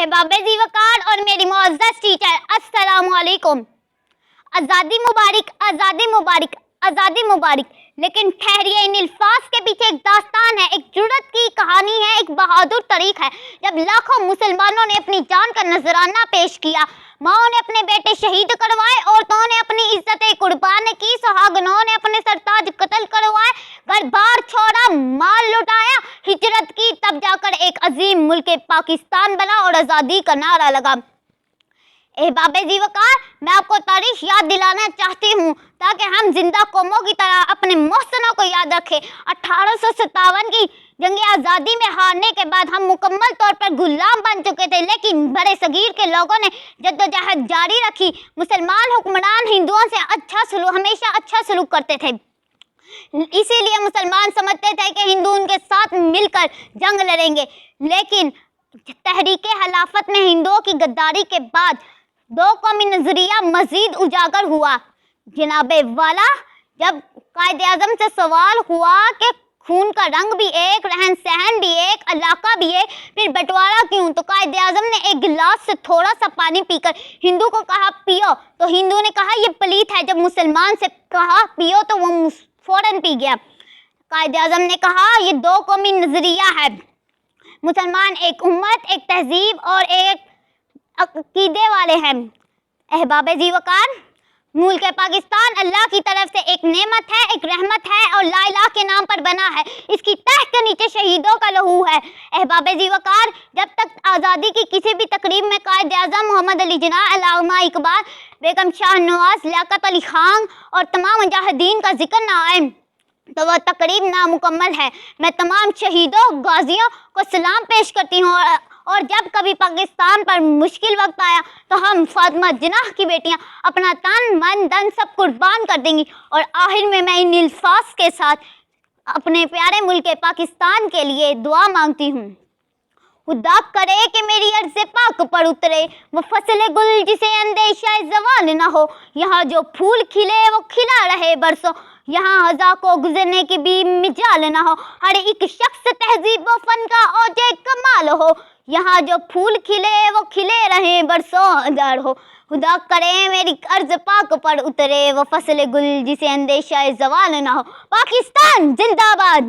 बाबे जी वकार और मेरी मुअज़्ज़ज़ टीचर, अस्सलाम वालेकुम। आज़ादी मुबारक, आज़ादी मुबारक, आज़ादी मुबारक। लेकिन ठहरिए, इन अल्फाज के पीछे एक दास्तान है, एक जुर्रत की कहानी है, एक बहादुर तरीक है। जब लाखों मुसलमानों ने अपनी जान का नजराना पेश किया, माओं ने अपने बेटे शहीद करवाए, औरतों ने अपनी इज्जतें कुर्बान की, सुहागनों ने अपने सरताज कत्ल करवाए, घर बार छोड़ा, माल लुटाया, हिजरत की, तब जाकर एक अजीम मुल्क पाकिस्तान बना और आज़ादी का नारा लगा। बाबे जी वकार, मैं आपको तारीख याद दिलाना चाहती हूँ ताकि हम जिंदा कौमों की तरह अपने मोहसनों को याद रखें। 1857 की जंग आज़ादी में हारने के बाद हम मुकम्मल तौर पर गुलाम बन चुके थे, लेकिन बड़े सगीर के लोगों ने जद्दोजहद जारी रखी। मुसलमान हुक्मरान हिंदुओं से हमेशा अच्छा सलूक करते थे, इसीलिए मुसलमान समझते थे कि हिंदू उनके साथ मिलकर जंग लड़ेंगे। लेकिन तहरीके खिलाफत में हिंदुओं की गद्दारी के बाद दो कौमी नजरिया मजीद उजागर हुआ। जनाबे वाला, जब कायदे आज़म से सवाल हुआ कि खून का रंग भी एक, रहन सहन भी एक, इलाका भी एक, फिर बंटवारा क्यों, तो कायदे आज़म ने एक गिलास से थोड़ा सा पानी पीकर हिंदू को कहा पियो, तो हिंदू ने कहा ये पलीत है। जब मुसलमान से कहा पियो तो वो फौरन पी गया। कायदे आज़म ने कहा ये दो कौमी नजरिया है, मुसलमान एक उम्मत, एक तहजीब और एक अकीदे वाले हैं। अहबाबे जी वकार, मुल्क पाकिस्तान अल्लाह की तरफ से एक नेमत है, एक रहमत है और ला इलाहा के नाम पर बना है। इसकी तह के नीचे शहीदों का लहू है। अहबाबे जी वकार, जब तक आज़ादी की किसी भी तकरीब में कायदे आज़म मोहम्मद अली जिन्नाह, अल्लामा इकबाल, बेगम शाह नवाज, लियाकत अली खान और तमाम मुजाहिदीन का जिक्र न आए तो वह तकरीब नामुकम्मल है। मैं तमाम शहीदों गाजियों को सलाम पेश करती हूँ और जब कभी पाकिस्तान पर मुश्किल वक्त आया तो हम फातिमा जिन्नाह की बेटियां अपना तन मन धन सब कुर्बान कर देंगी। और आखिर में मैं इन अल्फाज के साथ अपने प्यारे मुल्क पाकिस्तान के लिए दुआ मांगती हूँ। खुदा करे कि मेरी अर्ज़ पाक पर उतरे वो फसल गुल जिसे अंदेशा ज़वाल न हो। यहाँ जो फूल खिले वो खिला रहे बरसों, यहाँ हज़ा को गुजरने की भी मिजाल न हो। हर एक शख्स तहजीब व फन का औजे कमाल हो, यहाँ जो फूल खिले वो खिले रहे बरसों हजार हो। खुदा करे मेरी अर्ज़ पाक पर उतरे वो फसल गुल जिसे अंदेशा ज़वाल न हो। पाकिस्तान जिंदाबाद।